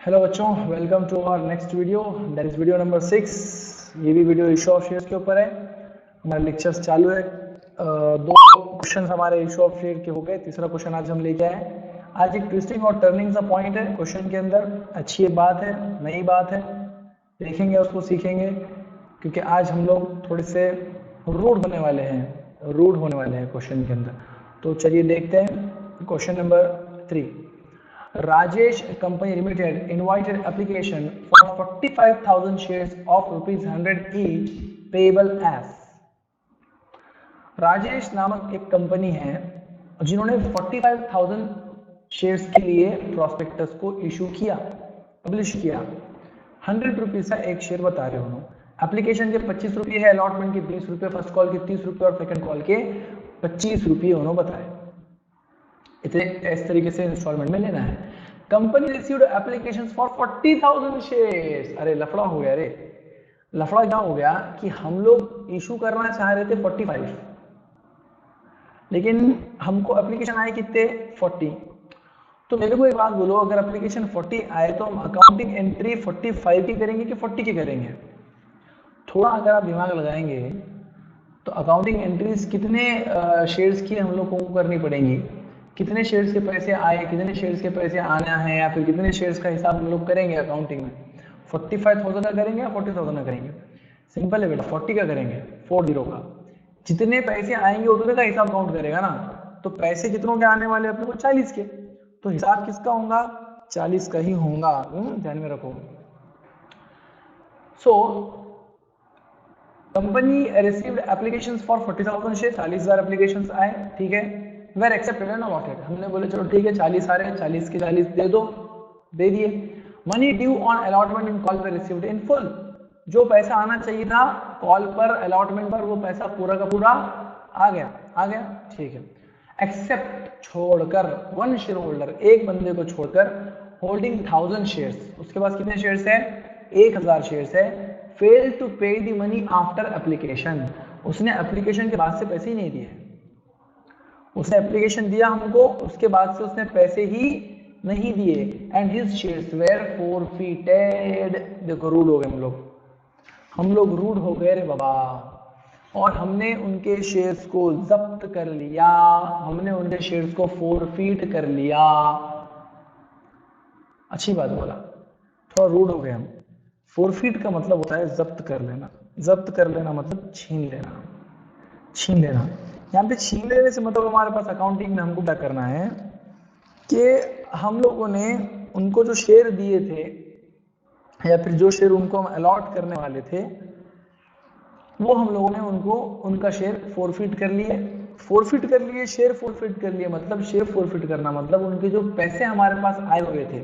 Hello बच्चों, welcome to our next video, that is video number 6। ये भी video issue of shares के ऊपर है। हमारे लेक्चर्स चालू है। दो क्वेश्चन हमारे इशू ऑफ शेयर के हो गए, तीसरा क्वेश्चन आज हम लेके आए। आज एक ट्विस्टिंग और टर्निंग का पॉइंट है क्वेश्चन के अंदर। अच्छी बात है, नई बात है, देखेंगे उसको, सीखेंगे, क्योंकि आज हम लोग थोड़े से रूड होने वाले हैं क्वेश्चन के अंदर। तो चलिए देखते हैं question number 3। Rajesh Company Limited invited application for 45,000 shares of ₹100 each payable as। Rajesh नामक एक कंपनी है जिन्होंने 45,000 शेयर्स के लिए प्रोस्पेक्टस को इशू किया, पब्लिश किया। 100 रुपीज का एक शेयर बता रहे हो। एप्लीकेशन के 25 रुपये है, अलॉटमेंट के 20 रुपये, फर्स्ट कॉल के 30 रुपये और सेकंड कॉल के 25 रुपये उन्होंने बताए। इतने इस तरीके से इंस्टॉलमेंट में लेना है। Company received application for 40,000 shares. अरे लफड़ा हो गया रे। लफड़ा क्या हो गया कि हम लोग इशू करना चाह रहे थे 45, लेकिन हमको एप्लीकेशन आए कितने 40। तो मेरे को एक बात बोलो, अगर एप्लीकेशन 40 आए तो हम अकाउंटिंग एंट्री 45 की करेंगे कि 40 की करेंगे? थोड़ा अगर आप दिमाग लगाएंगे तो अकाउंटिंग एंट्रीज कितने शेयर्स की हम लोग को करनी पड़ेंगी, कितने शेयर्स के पैसे आए, कितने शेयर्स के पैसे आना है, या फिर कितने शेयर्स का हिसाब हम लोग करेंगे अकाउंटिंग में। 45,000 का करेंगे या 40,000 का करेंगे? सिंपल है बेटा, 40 का करेंगे, 40 का। जितने पैसे आएंगे उतने का हिसाब काउंट करेगा ना। तो पैसे कितनों के आने वाले अपने को 40 के, तो हिसाब किसका होगा? 40 का ही होगा, ध्यान में रखो। So company received applications for 40,000 share, 40,000 applications आए, ठीक है। वेर एक्सेप्टेड एंड अलॉटेड, हमने बोले चलो ठीक है 40 आ रहे हैं, 40 के 40 दे दो, दे दिए। Money due on allotment in call पे रिसीव्ड इन फुल, जो पैसा आना चाहिए था कॉल पर, अलॉटमेंट पर, वो पैसा पूरा का पूरा आ गया, ठीक है। एक्सेप्ट, छोड़कर, वन शेयर होल्डर, एक बंदे को छोड़कर, होल्डिंग 1000 शेयर्स, उसके पास कितने शेयर्स है? 1000 शेयर्स है। फेल टू पे द मनी आफ्टर एप्लीकेशन, उसने एप्लीकेशन के बाद से पैसे ही नहीं दिए। उसने एप्लीकेशन दिया हमको, उसके बाद से उसने पैसे ही नहीं दिए। And his shares were forfeited. देखो रूड हो गए हम लोग रूड हो गए रे बाबा, और हमने उनके शेयर्स को जब्त कर लिया, हमने उनके शेयर्स को फॉरफिट कर लिया। अच्छी बात बोला, थोड़ा रूड हो गए हम। फॉरफिट का मतलब होता है जब्त कर लेना। जब्त कर लेना मतलब छीन लेना। यहाँ पे छीन लेने से मतलब हमारे पास अकाउंटिंग में हमको क्या करना है कि हम लोगों ने उनको जो शेयर दिए थे, या फिर जो शेयर उनको हम अलॉट करने वाले थे, वो हम लोगों ने उनको उनका शेयर फॉरफिट कर लिए। शेयर फॉरफिट कर लिए मतलब, शेयर फॉरफिट करना मतलब उनके जो पैसे हमारे पास आए हुए थे,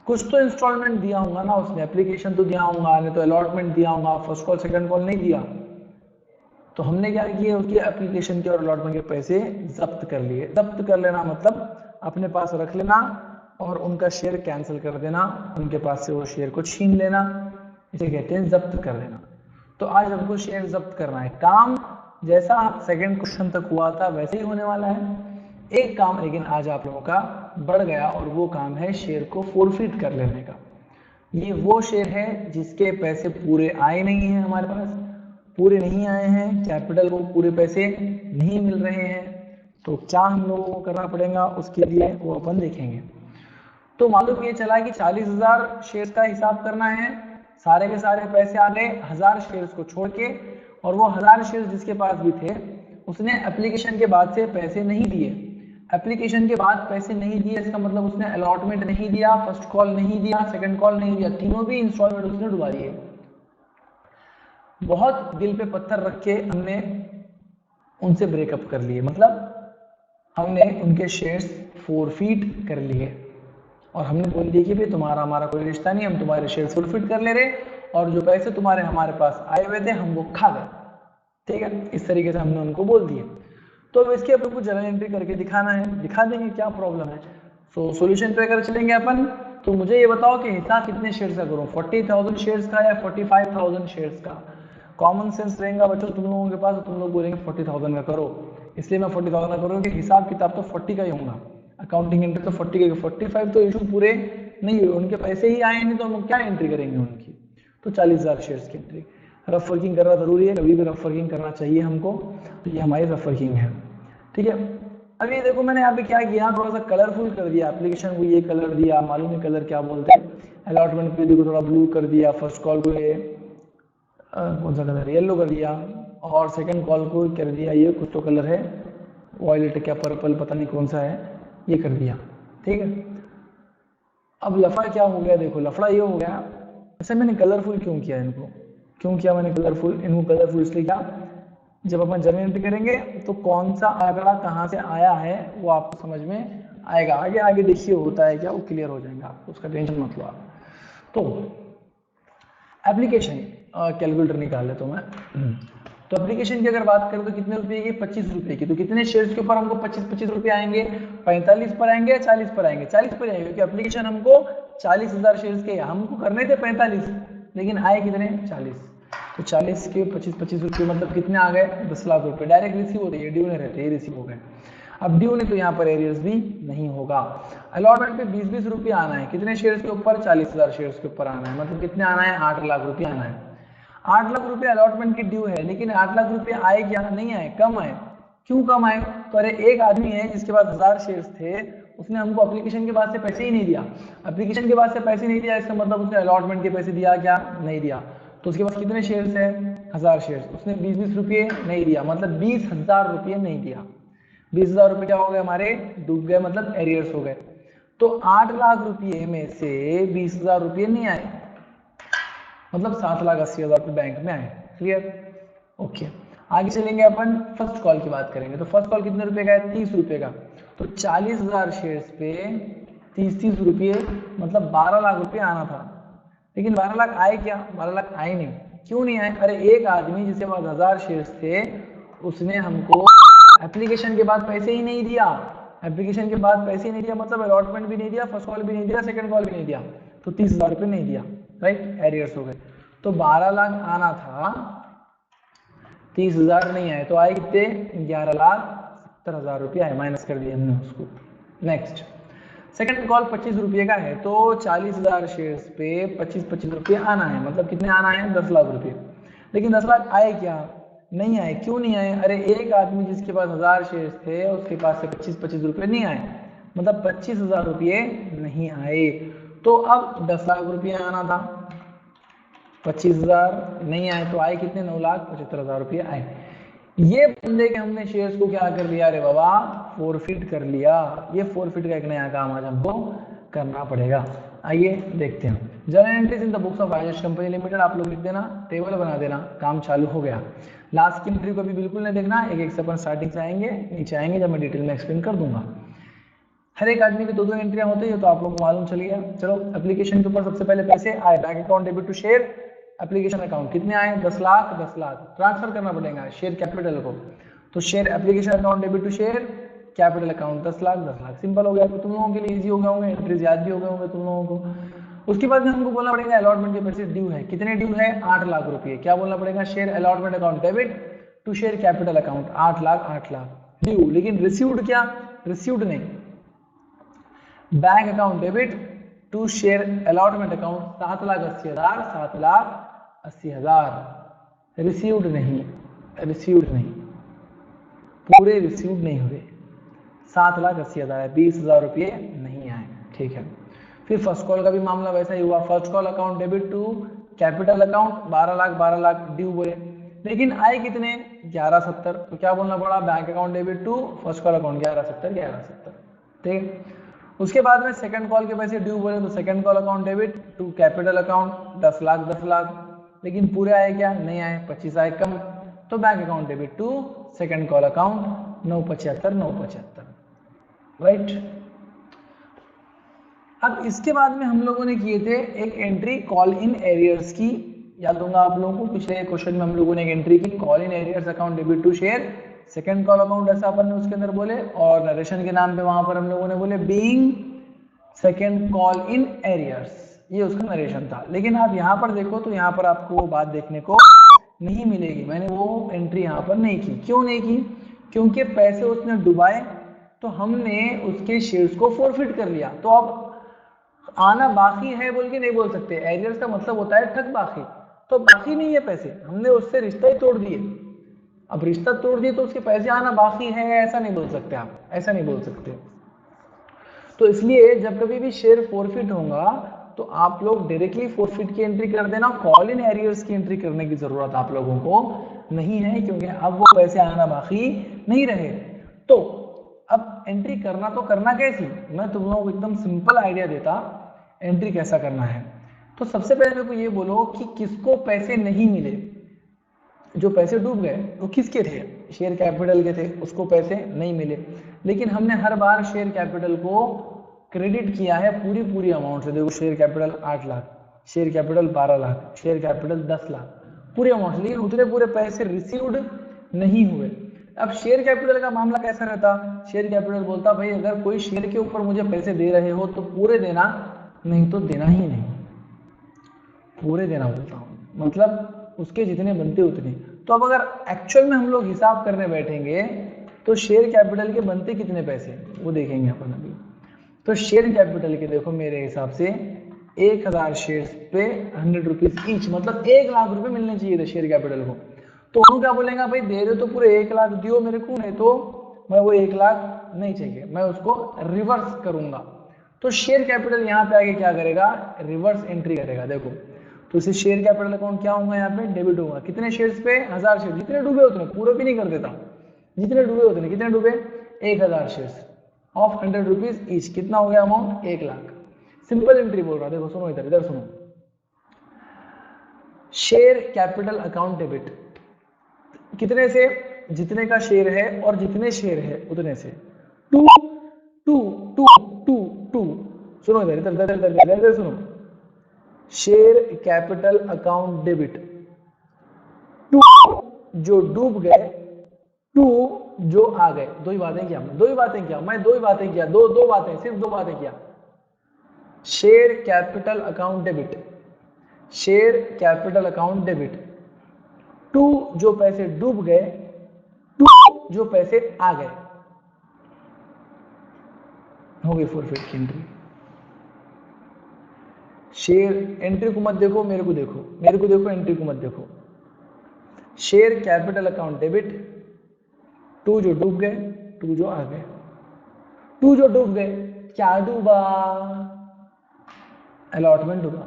कुछ तो इंस्टॉलमेंट दिया होगा ना उसने, एप्लीकेशन तो दिया होगा, नहीं तो अलॉटमेंट दिया होगा, फर्स्ट कॉल सेकंड कॉल नहीं दिया। तो हमने क्या किया, उसकी एप्लीकेशन के और अलॉटमेंट के पैसे जब्त कर लिए। जब्त कर लेना मतलब अपने पास रख लेना और उनका शेयर कैंसिल कर देना, उनके पास से वो शेयर को छीन लेना, इसे कहते हैं जब्त कर लेना। तो आज हमको शेयर जब्त करना है। काम जैसा सेकंड क्वेश्चन तक हुआ था वैसे ही होने वाला है। एक काम लेकिन आज आप लोगों का बढ़ गया, और वो काम है शेयर को फॉरफिट कर लेने का। ये वो शेयर है जिसके पैसे पूरे आए नहीं हैं, हमारे पास पूरे नहीं आए हैं, कैपिटल को पूरे पैसे नहीं मिल रहे हैं। तो क्या हम लोगों को करना पड़ेगा उसके लिए, वो अपन देखेंगे। तो मालूम ये चला कि 40,000 शेयर्स का हिसाब करना है, सारे के सारे पैसे आ गए 1000 शेयर्स को छोड़ के, और वो 1000 शेयर्स जिसके पास भी थे उसने एप्लीकेशन के बाद से पैसे नहीं दिए। एप्लीकेशन के बाद पैसे नहीं दिए इसका मतलब उसने अलॉटमेंट नहीं दिया, फर्स्ट कॉल नहीं दिया, सेकंड कॉल नहीं दिया, तीनों भी इंस्टॉलमेंट उसने डुबा दिए। बहुत दिल पे पत्थर रख के हमने उनसे ब्रेकअप कर लिए, मतलब हमने उनके शेयर्स फॉरफिट कर लिए, और हमने बोल दिया कि भाई तुम्हारा हमारा कोई रिश्ता नहीं, हम तुम्हारे शेयर फॉरफिट कर ले रहे, और जो पैसे तुम्हारे हमारे पास आए हुए थे हम वो खा गए, ठीक है। इस तरीके से हमने उनको बोल दिया। तो अब इसके अपन को जर्नल एंट्री करके दिखाना है, दिखा देंगे क्या प्रॉब्लम है। सो सॉल्यूशन पे अगर चलेंगे अपन, तो मुझे ये बताओ कि हिसाब कितने शेयर्स का करूँ, 40,000 शेयर्स का या 45,000 शेयर्स का? कॉमन सेंस रहेगा बच्चों तुम लोगों के पास, तुम लोग बोलेंगे 40,000 का करो, इसलिए मैं 40,000 का करूँगा कि हिसाब किताब तो 40 का ही होगा, अकाउंटिंग एंट्री तो 40 का, 45 तो इशू पूरे नहीं हुए, उनके पैसे ही आए नहीं तो हम क्या एंट्री करेंगे उनकी। तो 40,000 शेयर्स की एंट्री। रफ वर्किंग करना जरूरी है, कभी भी रफ वर्किंग करना चाहिए हमको, तो ये हमारी रफ वर्किंग है। ठीक है, अब ये देखो मैंने यहाँ पे क्या किया, थोड़ा सा कलरफुल कर दिया एप्लीकेशन को, ये कलर दिया, मालूम है कलर क्या बोलते हैं, अलॉटमेंट पे देखो थोड़ा ब्लू कर दिया, फर्स्ट कॉल को ये कौन सा कलर, येलो कर दिया, और सेकंड कॉल को कर दिया ये कुछ तो कलर है, वॉयलेट क्या पर्पल पता नहीं कौन सा है, ये कर दिया। ठीक है, अब लफड़ा क्या हो गया, देखो लफड़ा ये हो गया, ऐसे मैंने कलरफुल क्यों किया इनको, क्यों किया मैंने कलरफुल, इनको कलरफुल इसलिए क्या, जब अपन जर्नल एंट्री करेंगे तो कौन सा आंकड़ा कहाँ से आया है वो आपको समझ में आएगा, आगे आगे देखिए होता है क्या, वो क्लियर हो जाएगा आपको, उसका टेंशन मत लो आप। तो एप्लीकेशन कैलकुलेटर निकाल लेता हूँ मैं। तो एप्लीकेशन की अगर बात करें तो कितने रुपए की, 25 रुपए की। तो कितने शेयर्स के ऊपर हमको 25 रुपए आएंगे, 45 पर आएंगे या 40 पर आएंगे, 40 पर आएंगे, क्योंकि एप्लीकेशन हमको 40,000 शेयर्स के, हमको करने थे 45 लेकिन आए कितने 40। तो 40 के 25 रुपये मतलब कितने आ गए, 10 लाख रुपए डायरेक्ट रिसीव हो रही है, ड्यू नहीं रहते, ये रिसीव हो गए। अब ड्यू नहीं तो यहाँ पर एरियर्स भी नहीं होगा। अलॉटमेंट पे 20 रुपये आना है, कितने शेयर्स के ऊपर, 40,000 शेयर्स के ऊपर आना है, मतलब कितने आना है, 8 लाख रुपये आना है। 8 लाख रुपए अलॉटमेंट की ड्यू है, लेकिन 8 लाख रुपए आए क्या, नहीं आए, कम आए। क्यों कम आए, तो अरे एक आदमी है जिसके पास 1000 शेयर्स थे, उसने हमको एप्लीकेशन के बाद से पैसे ही नहीं दिया, एप्लीकेशन के बाद से पैसे नहीं दिया, इसका मतलब उसने अलॉटमेंट के पैसे दिया क्या, नहीं दिया। तो उसके पास कितने शेयर्स है, 1000 शेयर्स, उसने 20 रुपये नहीं दिया, मतलब 20,000 रुपये नहीं दिया। 20,000 रुपये क्या हो गए हमारे, डूब गए, मतलब एरियर्स हो गए। तो 8 लाख रुपये में से 20,000 रुपये नहीं आए, मतलब 7,80,000 रुपये बैंक में आए। Clear, okay. आगे चलेंगे अपन फर्स्ट कॉल की बात करेंगे। तो फर्स्ट कॉल कितने रुपए का है, 30 रुपये का। तो 40,000 शेयर्स पे 30 रुपये मतलब 12 लाख रुपये आना था, लेकिन 12 लाख आए क्या, 12 लाख आए नहीं। क्यों नहीं आए, अरे एक आदमी जिसके पास 1000 शेयर्स थे उसने हमको एप्लीकेशन के बाद पैसे ही नहीं दिया, एप्लीकेशन के बाद पैसे ही नहीं दिया, मतलब अलॉटमेंट भी नहीं दिया, फर्स्ट कॉल भी नहीं दिया, सेकंड कॉल भी नहीं दिया, तो 30,000 रुपये नहीं दिया, राइट, एरियर्स हो गए। तो 12 लाख आना था, 30,000 नहीं आए, तो आए कितने, 11,70,000 रुपये आए, माइनस कर दिया हमने उसको। नेक्स्ट सेकंड कॉल 25 रुपये का है, तो 40,000 शेयर्स पे 25 रुपये आना है, मतलब कितने आना है, 10 लाख रुपये। लेकिन 10 लाख आए क्या, नहीं आए। क्यों नहीं आए, अरे एक आदमी जिसके पास 1000 शेयर्स थे उसके पास से 25 रुपये नहीं आए, मतलब 25,000 रुपये नहीं आए। तो अब 10 लाख रुपये आना था, 25,000 नहीं आए, तो आए कितने, 9,75,000 रुपये आए। ये बंदे के हमने शेयर्स को क्या कर लिया, अरे बाबा फोरफिट कर लिया। ये फोरफिट का एक नया काम आज हमको करना पड़ेगा। आइए देखते हैं। Journal entries in the books of Rajesh company limited, आप लोग लिख देना, टेबल बना देना, काम चालू हो गया। लास्ट की एंट्री को भी बिल्कुल नहीं देखना, एक एक से अपन स्टार्टिंग से आएंगे, नीचे आएंगे जब मैं डिटेल में एक्सप्लेन कर दूंगा। हर एक आदमी की दो एंट्रियां होती है, तो आप लोग को मालूम चल गया। चलो एप्लीकेशन के ऊपर सबसे पहले पैसे आए, bank account debit to share, application account कितने आए, 10 लाख, 10 लाख ट्रांसफर करना पड़ेगा शेयर कैपिटल को। तो share application account debit to share, capital account 10 lakh, 10 lakh, simple हो गया। तो तुम लोगों के लिए इजी हो गए होंगे, एंट्रीज याद भी हो गए होंगे तुम लोगों को। उसके बाद में हमको बोलना पड़ेगा अलॉटमेंट के पैसे ड्यू है, कितने ड्यू है, 8 लाख रुपये। क्या बोलना पड़ेगा, share allotment account debit to share capital account 8 lakh, 8 lakh due. लेकिन रिसीव्ड क्या, रिसीव्ड नहीं, bank account debit to share allotment account 7,80,000, 7,80,000 received नहीं, रिसीव्ड नहीं, पूरे रिसीव्ड नहीं हुए, 7,80,000 है, 20,000 रुपये नहीं आए। ठीक है, फिर फर्स्ट कॉल का भी मामला वैसा ही हुआ, first call account debit to capital account 12 lakh, 12 lakh due बोले, लेकिन आए कितने, 1170। तो क्या बोलना पड़ा, bank account debit to first call account 1170, 1170। ठीक है, उसके बाद में सेकंड कॉल के पैसे ड्यू बोले, तो second call account debit to capital account 10 lakh, 10 lakh, लेकिन पूरे आए क्या, नहीं आए, 25 आए कम। तो bank account debit to second call account 975, 975, right. अब इसके बाद में हम लोगों ने किए थे एक एंट्री कॉल इन एरियर्स की, याद होगा आप लोगों को, पिछले क्वेश्चन में हम लोगों ने एक एंट्री की call in arrears account debit to share second call account, ऐसा अपन ने उसके अंदर बोले, और नरेशन के नाम पे वहां पर हम लोगों ने बोले being second call in arrears, ये उसका नरेशन था। लेकिन आप यहाँ पर देखो तो यहाँ पर आपको वो बात देखने को नहीं मिलेगी, मैंने वो एंट्री यहाँ पर नहीं की। क्यों नहीं की, क्योंकि पैसे उसने डुबाए, तो हमने उसके शेयर्स को फोरफिट कर लिया। तो अब आना बाकी है बोल के नहीं बोल सकते, एरियर्स का मतलब होता है ठग बाकी, तो बाकी नहीं है पैसे, हमने उससे रिश्ता ही तोड़ दिए। अब रिश्ता तोड़ दिए तो उसके पैसे आना बाकी है ऐसा नहीं बोल सकते आप, ऐसा नहीं बोल सकते। तो इसलिए जब कभी भी शेयर फॉरफिट होगा तो आप लोग डायरेक्टली फॉरफिट की एंट्री कर देना, कॉल इन एरियर्स की एंट्री करने की जरूरत आप लोगों को नहीं है, क्योंकि अब वो पैसे आना बाकी नहीं रहे। तो अब एंट्री करना तो करना कैसी, मैं तुम लोगों को एकदम सिंपल आइडिया देता एंट्री कैसा करना है। तो सबसे पहले मेरे को ये बोलो कि किसको पैसे नहीं मिले, जो पैसे डूब गए वो किसके थे, शेयर कैपिटल के थे, उसको पैसे नहीं मिले। लेकिन हमने हर बार शेयर कैपिटल को क्रेडिट किया है पूरी अमाउंट से। देखो share capital 8 lakh, share capital 12 lakh, share capital 10 lakh, पूरे अमाउंट से, लेकिन उतने पूरे पैसे रिसीव्ड नहीं हुए। अब शेयर कैपिटल का मामला कैसा रहता, शेयर कैपिटल बोलता भाई अगर कोई शेयर के ऊपर मुझे पैसे दे रहे हो तो पूरे देना, नहीं तो देना ही नहीं, पूरे देना बोलता हूँ, मतलब उसके जितने बनते उतने। तो अब अगर एक्चुअल में हम लोग हिसाब करने बैठेंगे तो शेयर कैपिटल के बनते कितने पैसे वो देखेंगे अपन अभी। तो शेयर कैपिटल के देखो मेरे हिसाब से 1000 शेयर्स पे 100 रुपीज ईच, मतलब 1 लाख रुपए मिलने चाहिए थे शेयर कैपिटल को। तो हम क्या बोलेंगे भाई दे रहे तो पूरे 1 लाख दियो मेरे को, नहीं तो मैं वो 1 लाख नहीं चाहिए, मैं उसको रिवर्स करूंगा। तो शेयर कैपिटल यहाँ पे आगे क्या करेगा, रिवर्स एंट्री करेगा। देखो तो इसे शेयर कैपिटल अकाउंट क्या होगा, यहाँ पे डेबिट होगा। कितने शेयर्स पे, 1000 शेयर, जितने डूबे उतने, पूरे भी नहीं कर देता, जितने डूबे उतने, कितने डूबे 1000 शेयर्स ऑफ 100 रुपीज ईच, कितना हो गया अमाउंट 1 लाख। सिंपल एंट्री बोल रहा, देखो सुनो इधर, इधर सुनो, शेयर कैपिटल अकाउंट डेबिट, कितने से, जितने का शेयर है और जितने शेयर है उतने से, to to to to to, सुनो इधर इधर इधर इधर इधर सुनो, share capital account debit, to जो डूब गए, टू जो आ गए। दो ही बातें किया मैं, दो ही बातें किया मैं, दो ही बातें किया, दो बातें, सिर्फ 2 बातें किया। Share capital account debit, share capital account debit, to जो पैसे डूब गए, टू जो पैसे आ गए, हो गई फॉरफिट की एंट्री। शेयर एंट्री को मत देखो, मेरे को देखो, मेरे को देखो, एंट्री को मत देखो। Share capital account debit, to जो डूब गए, टू जो आ गए। टू जो डूब गए, क्या डूबा, अलॉटमेंट डूबा,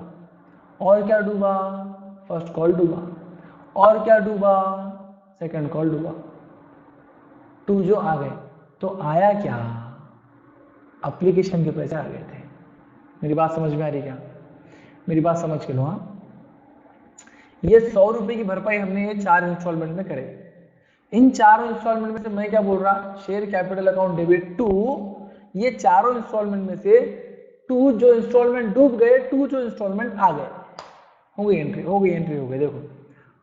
और क्या डूबा, फर्स्ट कॉल डूबा, और क्या डूबा, सेकंड कॉल डूबा। टू जो आ गए तो आया क्या, एप्लीकेशन के पैसे आ गए थे। मेरी बात समझ में आ रही क्या, मेरी बात समझ के लो। हाँ, ये 100 रुपए की भरपाई हमने ये 4 इंस्टॉलमेंट में करे। इन 4 इंस्टॉलमेंट में से मैं क्या बोल रहा, share capital account debit to, ये चारों इंस्टॉलमेंट में से टू जो इंस्टॉलमेंट डूब गए, टू जो इंस्टॉलमेंट आ गए, हो गई एंट्री, हो गई एंट्री, हो गई। देखो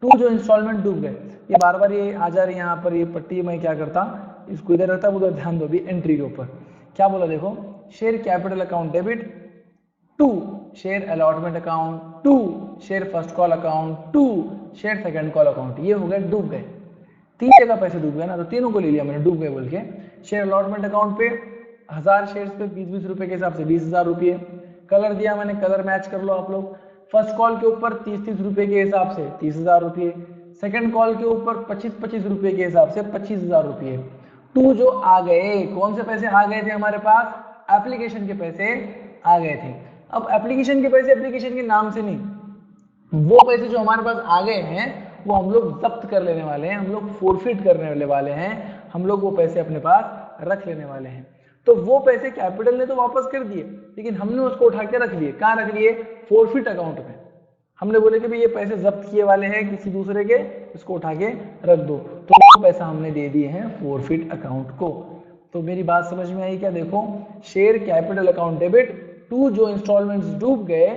टू जो इंस्टॉलमेंट डूब गए, ये बार बार ये आ जा रही है यहाँ पर, ये पट्टी मैं क्या करता, इसको इधर रखता, उधर ध्यान दो भी एंट्री के ऊपर। क्या बोला देखो, share capital account debit to share allotment account, to share first call account, to share second call account, ये हो गए डूब गए। 3 जगह पैसे डूब गए ना, तो तीनों को ले लिया मैंने डूब गए बोल के। शेयर अलॉटमेंट अकाउंट पे 1000 शेयर्स पे 20-20 रुपए के हिसाब से 20,000 रुपये, कलर दिया मैंने, कलर मैच कर लो आप लोग। फर्स्ट कॉल के ऊपर 30-30 रुपए के हिसाब से 30,000 रुपये, सेकंड कॉल के ऊपर 25-25 रुपए के हिसाब से 25,000 रुपये। टू जो आ गए, कौन से पैसे आ गए थे हमारे पास, एप्लीकेशन के पैसे आ गए थे। अब एप्लीकेशन के पैसे एप्लीकेशन के नाम से नहीं, वो पैसे जो हमारे पास आ गए हैं वो हम लोग जब्त कर लेने वाले हैं, हम लोग फोरफिट करने वाले हैं, हम लोग वो पैसे अपने पास रख लेने वाले हैं। तो वो पैसे कैपिटल ने तो वापस कर दिए, लेकिन हमने उसको उठा के रख लिए, कहाँ रख लिए, फोरफिट अकाउंट में। हमने बोले कि भाई ये पैसे जब्त किए वाले हैं किसी दूसरे के, इसको उठा के रख दो, तो वो पैसा हमने दे दिए हैं फोरफिट अकाउंट को। तो मेरी बात समझ में आई क्या, देखो share capital account debit, to जो इंस्टॉलमेंट्स डूब गए,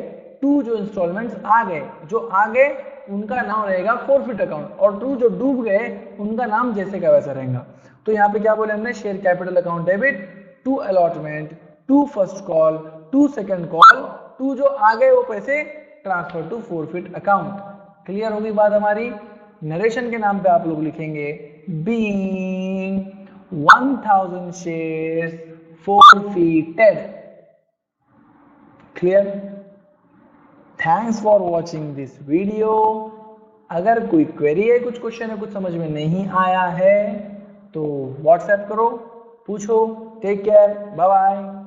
टू जो इंस्टॉलमेंट्स आ गए, जो आ गए उनका नाम रहेगा फोरफिट अकाउंट, और टू जो डूब गए उनका नाम जैसे का वैसा रहेगा। तो यहाँ पे क्या बोले हमने, share capital account debit, to allotment, to first call, to second call, to जो आ गए वो पैसे transfer to forfeit account. Clear होगी बात हमारी। नरेशन के नाम पे आप लोग लिखेंगे being 1000 shares forfeited. Clear? Thanks for watching this video. अगर कोई क्वेरी है, कुछ क्वेश्चन है, कुछ समझ में नहीं आया है तो व्हाट्सएप करो, पूछो। Take care, bye bye.